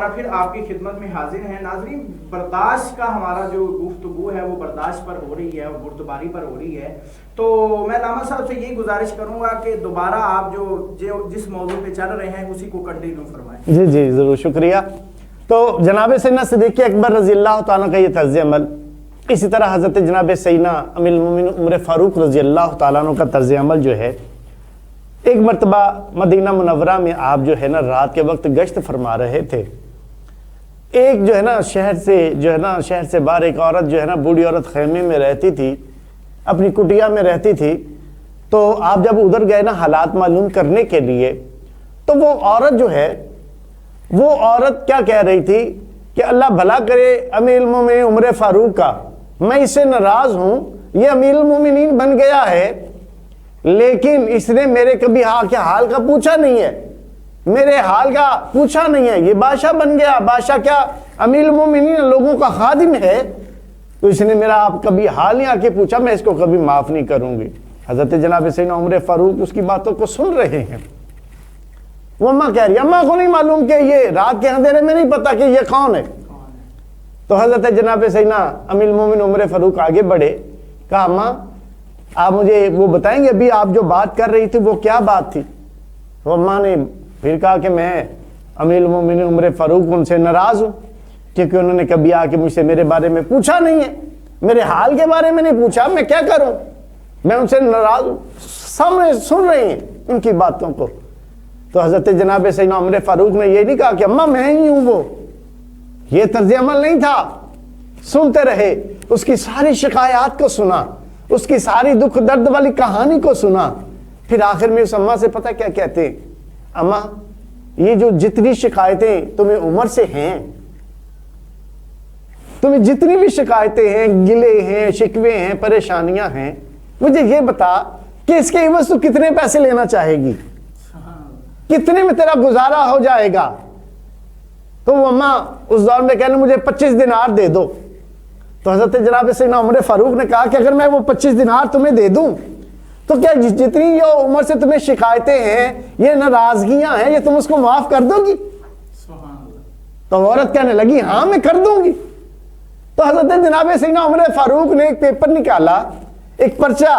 دوبارہ پھر آپ کی خدمت میں حاضر ہیں. ناظرین، برداشت کا ہمارا جو گفتگو ہے وہ برداشت پر ہو رہی ہے اور بردباری پر ہو رہی ہے. تو میں علامہ صاحب سے یہی گزارش کروں گا کہ دوبارہ آپ جس موضوع پہ چل رہے ہیں اسی کو کنٹینیو فرمائیں. جی جی ضرور، شکریہ. تو جناب سیدنا صدیق اکبر رضی اللہ تعالیٰ کا یہ طرز عمل، اسی طرح حضرت جناب سیدنا امیر المومنین عمر فاروق رضی اللہ تعالیٰ عنہ کا طرز عمل جو ہے، ایک مرتبہ مدینہ منورہ میں آپ جو ہے نا رات کے وقت گشت فرما رہے تھے. ایک جو ہے نا شہر سے باہر ایک عورت جو ہے نا، بوڑھی عورت خیمے میں رہتی تھی، اپنی کٹیا میں رہتی تھی. تو آپ جب ادھر گئے نا حالات معلوم کرنے کے لیے، تو وہ عورت جو ہے، وہ عورت کیا کہہ رہی تھی کہ اللہ بھلا کرے امیر المومنین عمر فاروق کا، میں اس سے ناراض ہوں، یہ امیر المومنین بن گیا ہے لیکن اس نے میرے کبھی حال کا پوچھا نہیں ہے، میرے حال کا پوچھا نہیں ہے. یہ بادشاہ بن گیا، بادشاہ کیا امیر المومنین لوگوں کا خادم ہے، تو اس نے میرا آپ کبھی حال نہیں آ کے پوچھا، میں اس کو کبھی معاف نہیں کروں گی. حضرت جناب سیدنا عمر فاروق اس کی باتوں کو سن رہے ہیں. وہ اماں کہہ رہی ہے، اماں کو نہیں معلوم کہ یہ رات کے اندھیرے میں نہیں پتا کہ یہ کون ہے. تو حضرت جناب سیدنا امیر المومنین عمر فاروق آگے بڑھے، کہا اماں آپ مجھے وہ بتائیں گے ابھی آپ جو بات کر رہی تھی وہ کیا بات تھی؟ تو اماں نے پھر کہا کہ میں امیر المومنین عمر فاروق ان سے ناراض ہوں کیونکہ انہوں نے کبھی آ کے مجھ سے میرے بارے میں پوچھا نہیں ہے، میرے حال کے بارے میں نہیں پوچھا، میں کیا کروں، میں ان سے ناراض ہوں. سامنے سن رہے ہیں ان کی باتوں کو. تو حضرت جناب سیدنا عمر فاروق نے یہ نہیں کہا کہ اماں میں ہی ہوں وہ، یہ طرز عمل نہیں تھا. سنتے رہے، اس کی ساری شکایات کو سنا، اس کی ساری دکھ درد والی کہانی کو سنا. پھر آخر میں اس اماں سے پتہ کیا کہتے ہیں، اماں یہ جو جتنی شکایتیں تمہیں عمر سے ہیں، تمہیں جتنی بھی شکایتیں ہیں، گلے ہیں، شکوے ہیں، پریشانیاں ہیں، مجھے یہ بتا کہ اس کے عوض تو کتنے پیسے لینا چاہے گی، کتنے میں تیرا گزارا ہو جائے گا. تو وہ اماں اس دور میں کہنے مجھے 25 دینار دے دو. تو حضرت جناب سیدنا عمر فاروق نے کہا کہ اگر میں وہ 25 دینار تمہیں دے دوں تو کیا جتنی یہ عمر سے تمہیں شکایتیں ہیں، یہ ناراضگیاں ہیں، یہ تم اس کو معاف کر دو گی؟ تو عورت کہنے لگی ہاں میں کر دوں گی. تو حضرت جناب سیدنا عمر فاروق نے ایک پیپر نکالا، ایک پرچہ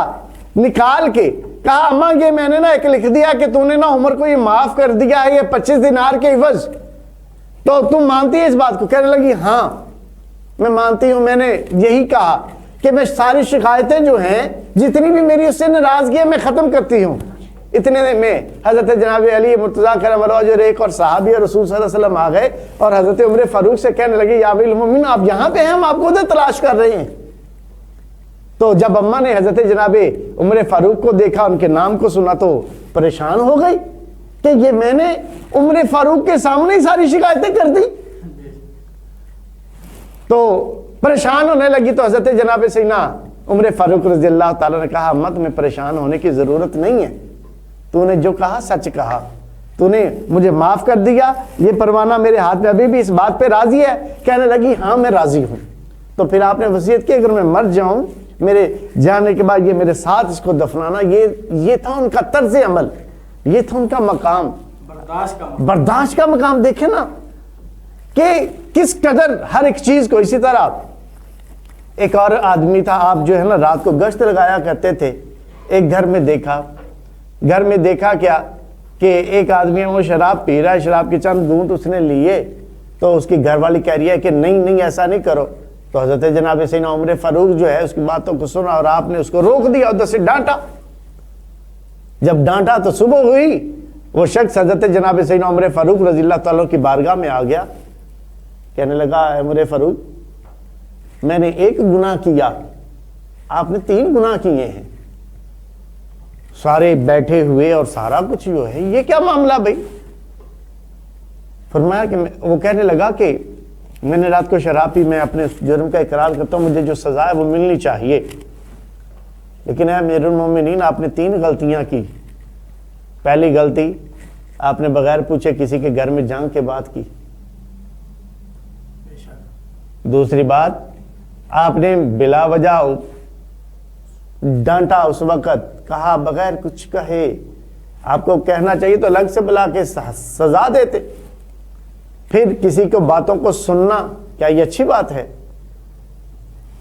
نکال کے کہا اماں یہ میں نے نا ایک لکھ دیا کہ تو نے نا عمر کو یہ معاف کر دیا ہے یہ 25 دینار کے عوض، تو تم مانتی ہے اس بات کو؟ کہنے لگی ہاں میں مانتی ہوں، میں نے یہی کہا کہ میں ساری شکایتیں جو ہیں، جتنی بھی میری اس سے ناراضگی ہے، میں ختم کرتی ہوں. اتنے میں حضرت جناب علی مرتضیٰ کرم اللہ وجہہ اور ایک اور صحابی اور رسول صلی اللہ علیہ وسلم آ گئے اور حضرت عمر فاروق سے کہنے لگے یا امیر المومنین آپ یہاں پہ ہیں، ہم آپ کو ادھر تلاش کر رہے ہیں. تو جب اماں نے حضرت جناب عمر فاروق کو دیکھا، ان کے نام کو سنا تو پریشان ہو گئی کہ یہ میں نے عمر فاروق کے سامنے ہی ساری شکایتیں کر دی. تو پریشان ہونے لگی. تو حضرت جناب سیدنا عمر فاروق رضی اللہ تعالیٰ نے کہا اماں تمہیں پریشان ہونے کی ضرورت نہیں ہے، تو نے جو کہا سچ کہا، تو نے مجھے معاف کر دیا، یہ پروانہ میرے ہاتھ میں ابھی بھی اس بات پہ راضی ہے؟ کہنے لگی ہاں میں راضی ہوں. تو پھر آپ نے وصیت کی اگر میں مر جاؤں، میرے جانے کے بعد یہ میرے ساتھ اس کو دفنانا. یہ تھا ان کا طرز عمل، یہ تھا ان کا مقام، برداشت کا مقام. دیکھیں نا کہ کس قدر ہر ایک چیز کو. اسی طرح ایک اور آدمی تھا، آپ جو ہے نا رات کو گشت لگایا کرتے تھے. ایک گھر میں دیکھا کیا کہ ایک آدمی ہے وہ شراب پی رہا ہے، شراب کے چند گھونٹ اس نے لیے تو اس کی گھر والی کہہ رہی ہے کہ نہیں ایسا نہیں کرو. تو حضرت جناب سیدنا عمر فاروق جو ہے اس کی باتوں کو سنا اور آپ نے اس کو روک دیا، ادھر سے ڈانٹا. جب ڈانٹا تو صبح ہوئی، وہ شخص حضرت جناب سیدنا عمر فاروق رضی اللہ تعالیٰ کی بارگاہ میں آ گیا، کہنے لگا عمر فاروق میں نے ایک گناہ کیا، آپ نے 3 گناہ کیے ہیں. سارے بیٹھے ہوئے اور سارا کچھ جو ہے یہ کیا معاملہ بھائی؟ فرمایا کہ وہ کہنے لگا کہ میں نے رات کو شراب پی، میں اپنے جرم کا اقرار کرتا ہوں، مجھے جو سزا ہے وہ ملنی چاہیے، لیکن اے امیر المومنین آپ نے 3 غلطیاں کی. پہلی غلطی آپ نے بغیر پوچھے کسی کے گھر میں جنگ کے بات کی. دوسری بات آپ نے بلا وجہ ڈانٹا، اس وقت کہا بغیر کچھ کہے. آپ کو کہنا چاہیے تو الگ سے بلا کے سزا دیتے. پھر کسی کو باتوں کو سننا کیا یہ اچھی بات ہے؟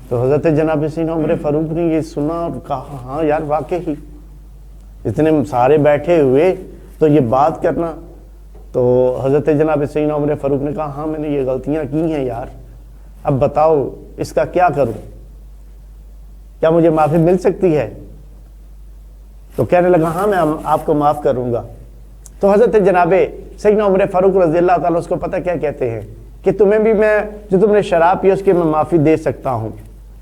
تو حضرت جناب سیدنا عمر فاروق نے یہ سنا اور کہا ہاں یار واقعی اتنے سارے بیٹھے ہوئے تو یہ بات کرنا. تو حضرت جناب سیدنا عمر فاروق نے کہا ہاں میں نے یہ غلطیاں کی ہیں یار، اب بتاؤ اس کا کیا کروں، کیا مجھے معافی مل سکتی ہے؟ تو کہنے لگا ہاں میں آپ کو معاف کروں گا. تو حضرت جناب سیدنا عمر فاروق رضی اللہ تعالیٰ اس کو پتہ کیا کہتے ہیں کہ تمہیں بھی میں جو تم نے شراب پی اس کی میں معافی دے سکتا ہوں،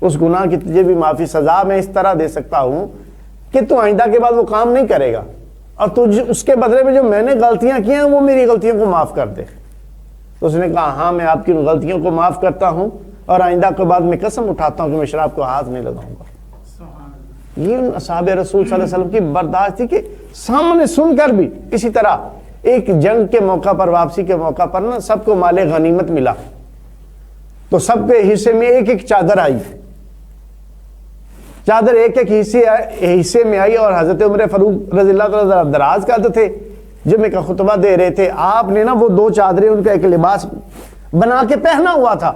اس گناہ کی تجھے بھی معافی سزا میں اس طرح دے سکتا ہوں کہ تو آئندہ کے بعد وہ کام نہیں کرے گا، اور تجھ اس کے بدلے میں جو میں نے غلطیاں کی ہیں وہ میری غلطیوں کو معاف کر دے. تو اس نے کہا ہاں میں آپ کی غلطیوں کو معاف کرتا ہوں اور آئندہ کے بعد میں قسم اٹھاتا ہوں کہ میں شراب کو ہاتھ نہیں لگاؤں گا. یہ اصحاب رسول صلی اللہ علیہ وسلم کی برداشت تھی کہ سامنے سن کر بھی. اسی طرح ایک جنگ کے موقع پر، واپسی کے موقع پر نا سب کو مال غنیمت ملا، تو سب کے حصے میں ایک ایک چادر آئی، چادر ایک ایک حصے میں آئی، اور حضرت عمر فاروق رضی اللہ تعالیٰ دراز کرتے تھے، جمعے کا خطبہ دے رہے تھے، آپ نے نا وہ دو چادریں ان کا ایک لباس بنا کے پہنا ہوا تھا.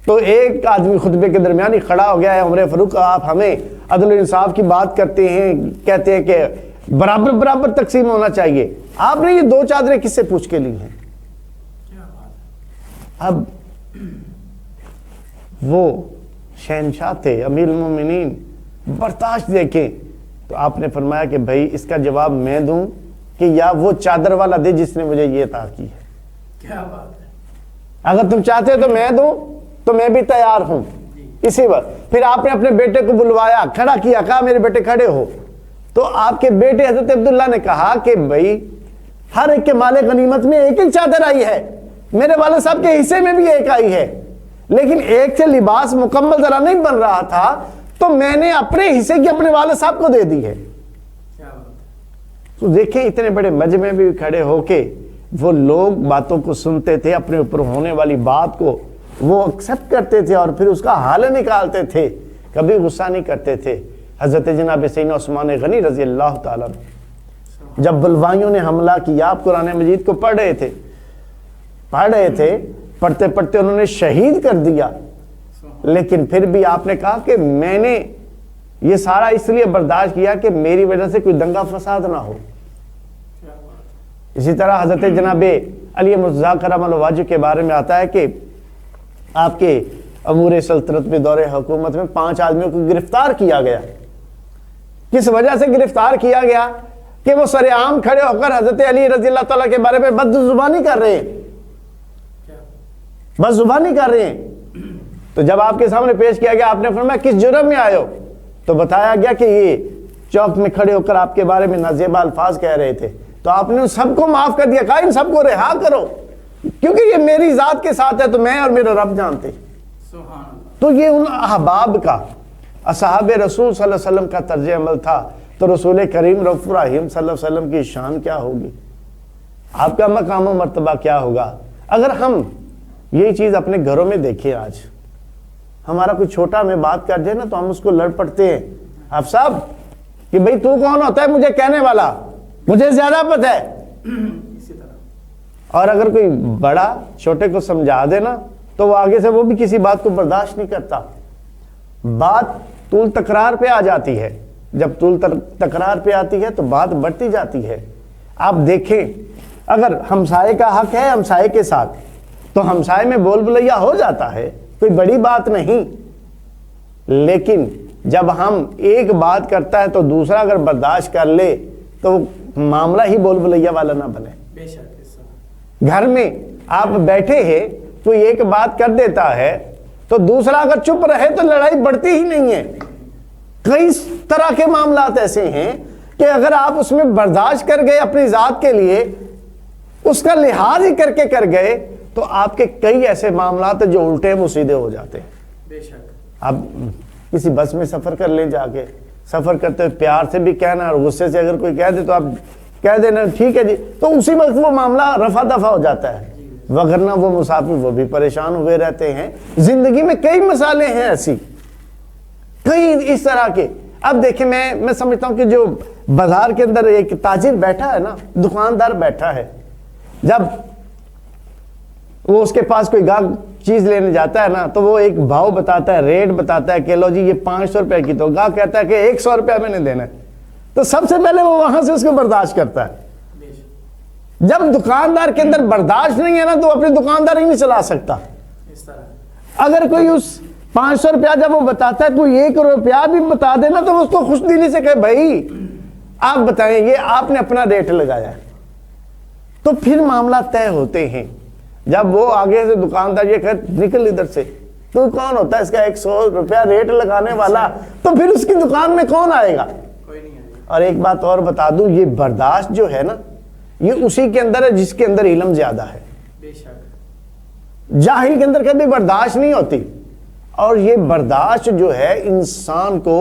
تو ایک آدمی خطبے کے درمیان ہی کھڑا ہو گیا ہے، عمر فاروق آپ ہمیں عدل و انصاف کی بات کرتے ہیں، کہتے ہیں کہ برابر برابر تقسیم ہونا چاہیے، آپ نے یہ دو چادریں کس سے پوچھ کے لی ہیں؟ اب وہ شہنشاہ تھے، امیر المومنین، برداشت دیکھیں. تو آپ نے فرمایا کہ بھائی اس کا جواب میں دوں کہ یا وہ چادر والا دے جس نے مجھے یہ عطا کی ہے؟ کیا بات ہے. اگر تم چاہتے ہو تو میں دوں تو میں بھی تیار ہوں. اسی وقت پھر آپ نے اپنے بیٹے کو بلوایا، کھڑا کیا، کہا میرے بیٹے کھڑے ہو. تو آپ کے بیٹے حضرت عبداللہ نے کہا کہ بھائی ہر ایک کے مال غنیمت میں ایک ایک چادر آئی ہے، میرے والد صاحب کے حصے میں بھی ایک آئی ہے، لیکن ایک سے لباس مکمل ذرا نہیں بن رہا تھا تو میں نے اپنے حصے کی اپنے والد صاحب کو دے دی ہے. تو دیکھیں اتنے بڑے مجمع میں بھی کھڑے ہو کے وہ لوگ باتوں کو سنتے تھے، اپنے اوپر ہونے والی بات کو وہ ایکسپٹ کرتے تھے اور پھر اس کا حل نکالتے تھے، کبھی غصہ نہیں کرتے تھے. حضرت جناب سیدنا عثمان غنی رضی اللہ تعالیٰ جب بلوائیوں نے حملہ کیا، آپ قرآن مجید کو پڑھ رہے تھے، پڑھتے پڑھتے انہوں نے شہید کر دیا، لیکن پھر بھی آپ نے کہا کہ میں نے یہ سارا اس لیے برداشت کیا کہ میری وجہ سے کوئی دنگا فساد نہ ہو. اسی طرح حضرت جناب علی مرتضیٰ کرم اللہ وجہ کے بارے میں آتا ہے کہ آپ کے امور سلطنت میں دور حکومت میں 5 آدمیوں کو گرفتار کیا گیا. کس وجہ سے گرفتار کیا گیا؟ کہ وہ سرعام کھڑے ہو کر حضرت علی رضی اللہ تعالیٰ کے بارے میں بد زبانی کر رہے ہیں، بد زبانی کر رہے ہیں. تو جب آپ کے سامنے پیش کیا گیا، آپ نے فرمایا کس جرم میں آئے ہو؟ تو بتایا گیا کہ یہ چوک میں کھڑے ہو کر آپ کے بارے میں نازیبا الفاظ کہہ رہے تھے. تو آپ نے ان سب کو معاف کر دیا، کہا ان سب کو رہا کرو کیونکہ یہ میری ذات کے ساتھ ہے تو میں اور میرا رب جانتے. تو یہ ان احباب کا، اصحاب رسول صلی اللہ علیہ وسلم کا طرز عمل تھا. تو رسول کریم رؤوف رحیم صلی اللہ علیہ وسلم کی شان کیا ہوگی، آپ کا مقام و مرتبہ کیا ہوگا؟ اگر ہم یہی چیز اپنے گھروں میں دیکھیں، آج ہمارا کوئی چھوٹا میں بات کر دے نا تو ہم اس کو لڑ پڑتے ہیں، آپ صاحب کہ بھئی تو کون ہوتا ہے مجھے کہنے والا، مجھے زیادہ پتہ ہے. اور اگر کوئی بڑا چھوٹے کو سمجھا دے نا تو وہ آگے سے وہ بھی کسی بات کو برداشت نہیں کرتا. بات طول تکرار پہ آ جاتی ہے، جب طول تکرار پہ آتی ہے تو بات بڑھتی جاتی ہے. آپ دیکھیں اگر ہمسائے کا حق ہے ہمسائے کے ساتھ تو ہمسائے میں بول بلیا ہو جاتا ہے، کوئی بڑی بات نہیں. لیکن جب ہم ایک بات کرتا ہے تو دوسرا اگر برداشت کر لے تو معاملہ ہی بول بلیا والا نہ بنے. بے شک. گھر میں آپ بیٹھے ہیں، کوئی ایک بات کر دیتا ہے تو دوسرا اگر چپ رہے تو لڑائی بڑھتی ہی نہیں ہے. کئی طرح کے معاملات ایسے ہیں کہ اگر آپ اس میں برداشت کر گئے اپنی ذات کے لیے، اس کا لحاظ ہی کر کے کر گئے تو آپ کے کئی ایسے معاملات جو الٹے وہ سیدھے ہو جاتے ہیں. بے شک. آپ کسی بس میں سفر کر لیں، جا کے سفر کرتے ہوئے پیار سے بھی کہنا اور غصے سے اگر کوئی کہہ دے تو آپ کہہ دینا ٹھیک ہے جی، تو اسی وقت وہ معاملہ رفع دفع ہو جاتا ہے. وگرنہ وہ مسافر وہ بھی پریشان ہوئے رہتے ہیں. زندگی میں کئی مسائلیں ہیں ایسی، کئی اس طرح کے. اب دیکھیں میں سمجھتا ہوں کہ جو بازار کے اندر ایک تاجر بیٹھا ہے نا، دکاندار بیٹھا ہے، جب وہ اس کے پاس کوئی گاہک چیز لینے جاتا ہے نا تو وہ ایک بھاؤ بتاتا ہے، ریٹ بتاتا ہے کہ لو جی یہ 500 روپے کی، تو گاہک کہتا ہے کہ 100 روپیہ میں نے دینا ہے، تو سب سے پہلے وہ وہاں سے اس کو برداشت کرتا ہے۔ جب دکاندار کے اندر برداشت نہیں ہے نا تو اپنی دکانداری نہیں چلا سکتا۔ اگر کوئی اس 500 روپیہ جب وہ بتاتا ہے کوئی 1 روپیہ بھی بتا دینا تو اس کو خوش دلی سے کہے بھائی آپ بتائیں یہ آپ نے اپنا ریٹ لگایا ہے، تو پھر معاملہ طے ہوتے ہیں۔ جب وہ آگے سے دکاندار یہ کہے نکل ادھر سے، تو کون ہوتا ہے اس کا 100 روپیہ ریٹ لگانے والا، تو پھر اس کی دکان میں کون آئے گا؟ اور ایک بات اور بتا دوں، یہ برداشت جو ہے نا یہ اسی کے اندر ہے جس کے اندر علم زیادہ ہے۔ جاہل کے اندر کبھی برداشت نہیں ہوتی، اور یہ برداشت جو ہے انسان کو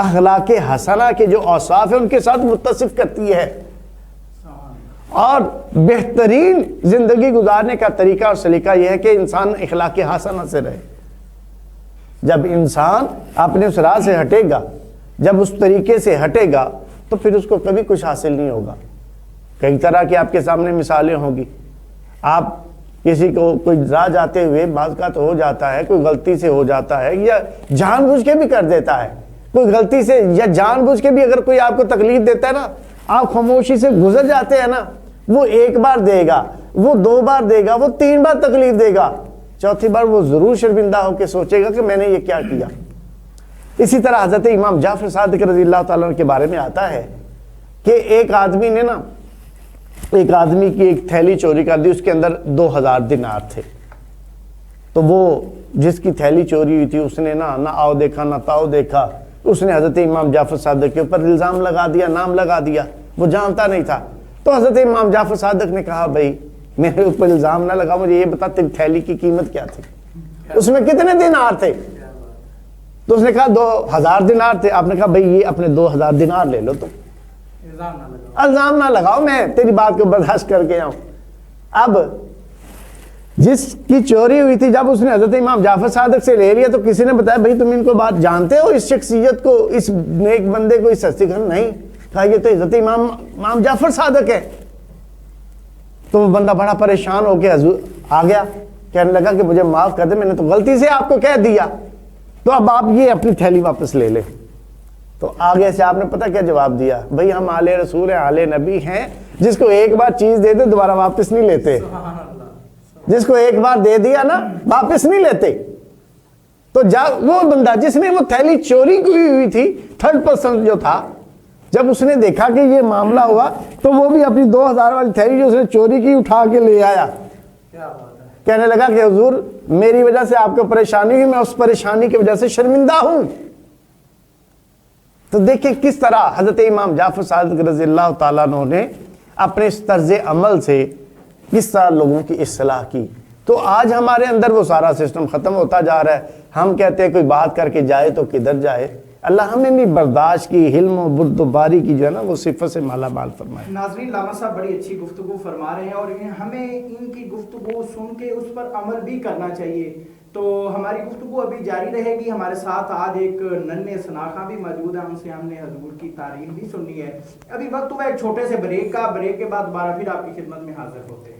اخلاق حسنہ کے جو اوصاف ہیں ان کے ساتھ متصف کرتی ہے، اور بہترین زندگی گزارنے کا طریقہ اور سلیقہ یہ ہے کہ انسان اخلاق حسنہ سے رہے۔ جب انسان اپنے اس راہ سے ہٹے گا، جب اس طریقے سے ہٹے گا تو پھر اس کو کبھی کچھ حاصل نہیں ہوگا۔ کئی طرح کی آپ کے سامنے مثالیں ہوں گی، آپ کسی کو کوئی راہ جاتے ہوئے بعض اوقات ہو جاتا ہے، کوئی غلطی سے ہو جاتا ہے یا جان بوجھ کے بھی کر دیتا ہے، کوئی غلطی سے یا جان بوجھ کے بھی اگر کوئی آپ کو تکلیف دیتا ہے نا، آپ خاموشی سے گزر جاتے ہیں نا، وہ 1 بار دے گا، وہ 2 بار دے گا، وہ 3 بار تکلیف دے گا، چوتھی بار وہ ضرور شرمندہ ہو کے سوچے گا کہ میں نے یہ کیا کیا۔ اسی طرح حضرت امام جعفر صادق رضی اللہ تعالیٰ عنہ کے بارے میں آتا ہے کہ ایک آدمی نے نا ایک آدمی کی ایک تھیلی چوری کر دی، اس کے اندر 2000 دینار تھے، تو وہ جس کی تھیلی چوری ہوئی تھی اس نے نہ آؤ دیکھا نہ تاؤ دیکھا، اس نے حضرت امام جعفر صادق کے اوپر الزام لگا دیا، نام لگا دیا، وہ جانتا نہیں تھا۔ تو حضرت امام جعفر صادق نے کہا بھائی میرے اوپر الزام نہ لگا، مجھے یہ بتا تیری تھیلی کی قیمت کیا تھی، اس میں کتنے دینار تھے؟ تو اس نے کہا 2000 دینار تھے۔ آپ نے کہا بھائی یہ اپنے 2000 دینار لے لو، تم الزام نہ لگاؤ، میں تیری بات کو برداشت کر کے آؤں۔ اب جس کی چوری ہوئی تھی جب اس نے حضرت امام جعفر صادق سے لے لیا تو کسی نے بتایا بھائی تم ان کو بات جانتے ہو، اس شخصیت کو، اس نیک بندے کو، اس ہستی کو؟ نہیں۔ کہا یہ تو حضرت امام جعفر صادق ہے۔ تو وہ بندہ بڑا پریشان ہو کے حضور آ گیا، کہنے لگا کہ مجھے معاف کر دے، میں نے تو غلطی سے آپ کو کہہ دیا، تو اب آپ یہ اپنی تھیلی واپس لے لیں۔ تو آگے سے آپ نے پتہ کیا جواب دیا؟ بھئی ہم آل رسول ہیں، آل نبی ہیں، جس کو ایک بار چیز دے دے دوبارہ واپس نہیں لیتے، جس کو ایک بار دے دیا نا واپس نہیں لیتے۔ تو وہ بندہ جس نے وہ تھیلی چوری کی ہوئی تھی، 3rd پرسن جو تھا، جب اس نے دیکھا کہ یہ معاملہ ہوا تو وہ بھی اپنی 2000 والی تھیلی جو اس نے چوری کی اٹھا کے لے آیا، کہنے لگا کہ حضور میری وجہ سے آپ کو پریشانی ہوئی، میں اس پریشانی کی وجہ سے شرمندہ ہوں۔ تو دیکھیں کس طرح حضرت امام جعفر صادق رضی اللہ تعالیٰ عنہ نے اپنے اس طرز عمل سے کس طرح لوگوں کی اصلاح کی۔ تو آج ہمارے اندر وہ سارا سسٹم ختم ہوتا جا رہا ہے۔ ہم کہتے ہیں کوئی بات کر کے جائے تو کدھر جائے۔ اللہ ہمیں بھی برداشت کی، حلم و بردباری کی جو ہے نا وہ صفت سے مالا مال فرمائے۔ ناظرین، لاما صاحب بڑی اچھی گفتگو فرما رہے ہیں اور ہمیں ان کی گفتگو سن کے اس پر عمل بھی کرنا چاہیے۔ تو ہماری گفتگو ابھی جاری رہے گی۔ ہمارے ساتھ آج ایک ننھے سناخہ بھی موجود ہیں، ان سے ہم نے حضور کی تعریف بھی سننی ہے۔ ابھی وقت ہوا ایک چھوٹے سے بریک کا، بریک کے بعد دوبارہ پھر آپ کی خدمت میں حاضر ہوتے ہیں۔